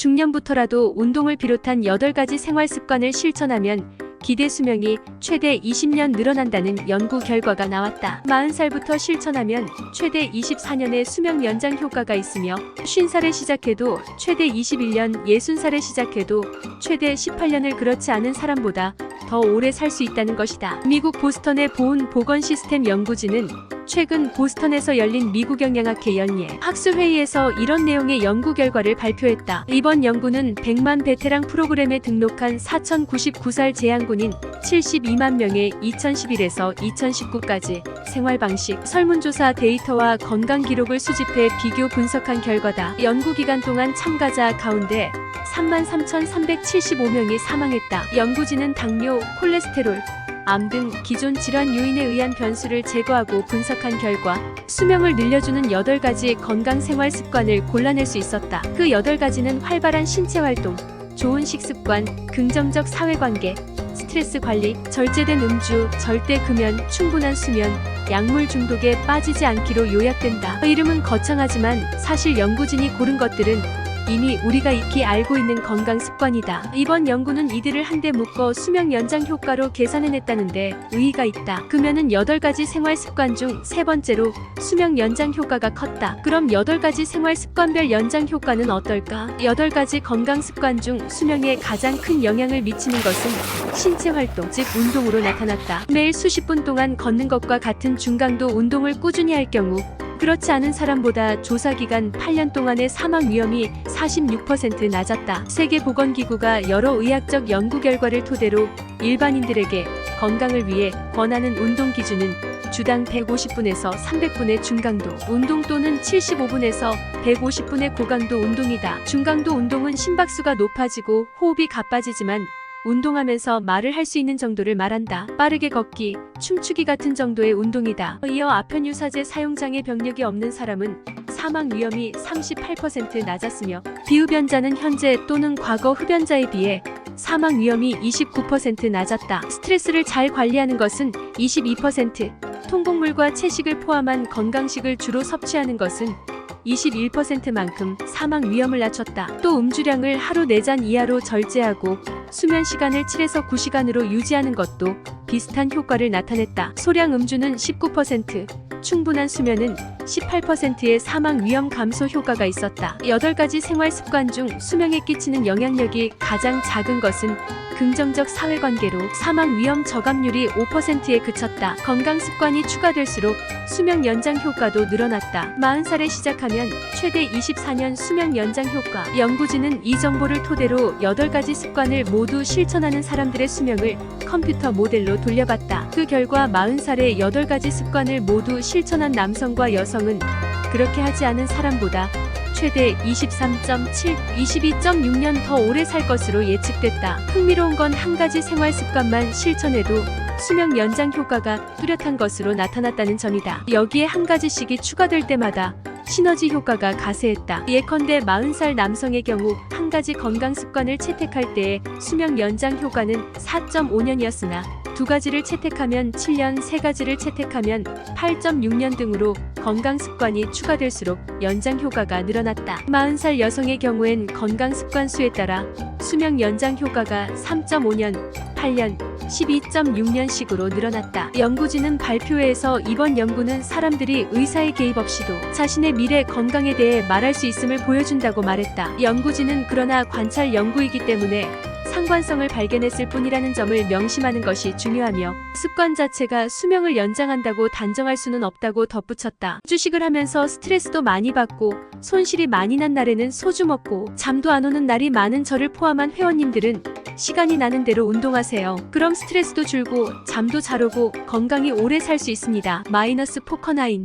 중년부터라도 운동을 비롯한 8가지 생활 습관을 실천하면 기대 수명이 최대 20년 늘어난다는 연구 결과가 나왔다. 40살부터 실천하면 최대 24년의 수명 연장 효과가 있으며 50살에 시작해도 최대 21년, 60살에 시작해도 최대 18년을 그렇지 않은 사람보다 더 오래 살 수 있다는 것이다. 미국 보스턴의 보훈 보건 시스템 연구진은 최근 보스턴에서 열린 미국 영양학회 연예 학술회의에서 이런 내용의 연구 결과를 발표했다. 이번 연구는 100만 베테랑 프로그램에 등록한 4,099살 제한군인 72만 명의 2011에서 2019까지 생활방식, 설문조사 데이터와 건강 기록을 수집해 비교 분석한 결과다. 연구 기간 동안 참가자 가운데 33,375명이 사망했다. 연구진은 당뇨, 콜레스테롤, 암 등 기존 질환 요인에 의한 변수를 제거하고 분석한 결과 수명을 늘려주는 8가지 건강 생활 습관을 골라낼 수 있었다. 그 8가지는 활발한 신체 활동, 좋은 식습관, 긍정적 사회관계, 스트레스 관리, 절제된 음주, 절대 금연, 충분한 수면, 약물 중독에 빠지지 않기로 요약된다. 이름은 거창하지만 사실 연구진이 고른 것들은 이미 우리가 익히 알고 있는 건강 습관이다. 이번 연구는 이들을 한데 묶어 수명 연장 효과로 계산해냈다는데 의의가 있다. 그러면은 8가지 생활 습관 중 3번째로 수명 연장 효과가 컸다. 그럼 8가지 생활 습관별 연장 효과는 어떨까? 8가지 건강 습관 중 수명에 가장 큰 영향을 미치는 것은 신체 활동, 즉 운동으로 나타났다. 매일 수십 분 동안 걷는 것과 같은 중강도 운동을 꾸준히 할 경우 그렇지 않은 사람보다 조사기간 8년 동안의 사망 위험이 46% 낮았다. 세계보건기구가 여러 의학적 연구 결과를 토대로 일반인들에게 건강을 위해 권하는 운동 기준은 주당 150분에서 300분의 중강도 운동 또는 75분에서 150분의 고강도 운동이다. 중강도 운동은 심박수가 높아지고 호흡이 가빠지지만 운동하면서 말을 할 수 있는 정도를 말한다. 빠르게 걷기, 춤추기 같은 정도의 운동이다. 이어 아편유사제 사용장애 병력이 없는 사람은 사망 위험이 38% 낮았으며 비흡연자는 현재 또는 과거 흡연자에 비해 사망 위험이 29% 낮았다. 스트레스를 잘 관리하는 것은 22%, 통곡물과 채식을 포함한 건강식을 주로 섭취하는 것은 21%만큼 사망 위험을 낮췄다. 또 음주량을 하루 4잔 이하로 절제하고 수면 시간을 7에서 9시간으로 유지하는 것도 비슷한 효과를 나타냈다. 소량 음주는 19%, 충분한 수면은 18%의 사망 위험 감소 효과가 있었다. 8가지 생활 습관 중 수명에 끼치는 영향력이 가장 작은 것은 긍정적 사회관계로 사망 위험 저감률이 5%에 그쳤다. 건강 습관이 추가될수록 수명 연장 효과도 늘어났다. 40살에 시작하면 최대 24년 수명 연장 효과. 연구진은 이 정보를 토대로 8가지 습관을 모두 실천하는 사람들의 수명을 컴퓨터 모델로 돌려봤다. 그 결과 40살에 8가지 습관을 모두 실천한 남성과 여성은 그렇게 하지 않은 사람보다 최대 23.7, 22.6년 더 오래 살 것으로 예측됐다. 흥미로운 건 한 가지 생활 습관만 실천해도 수명 연장 효과가 뚜렷한 것으로 나타났다는 점이다. 여기에 한 가지씩이 추가될 때마다 시너지 효과가 가세했다. 예컨대 40살 남성의 경우 한 가지 건강 습관을 채택할 때의 수명 연장 효과는 4.5년이었으나 2가지를 채택하면 7년, 3가지를 채택하면 8.6년 등으로 건강 습관이 추가될수록 연장 효과가 늘어났다. 40살 여성의 경우엔 건강 습관 수에 따라 수명 연장 효과가 3.5년, 8년, 12.6년씩으로 늘어났다. 연구진은 발표회에서 이번 연구는 사람들이 의사의 개입 없이도 자신의 미래 건강에 대해 말할 수 있음을 보여준다고 말했다. 연구진은 그러나 관찰 연구이기 때문에 상관성을 발견했을 뿐이라는 점을 명심하는 것이 중요하며 습관 자체가 수명을 연장한다고 단정할 수는 없다고 덧붙였다. 주식을 하면서 스트레스도 많이 받고 손실이 많이 난 날에는 소주 먹고 잠도 안 오는 날이 많은 저를 포함한 회원님들은 시간이 나는 대로 운동하세요. 그럼 스트레스도 줄고 잠도 잘 오고 건강히 오래 살 수 있습니다. -포커9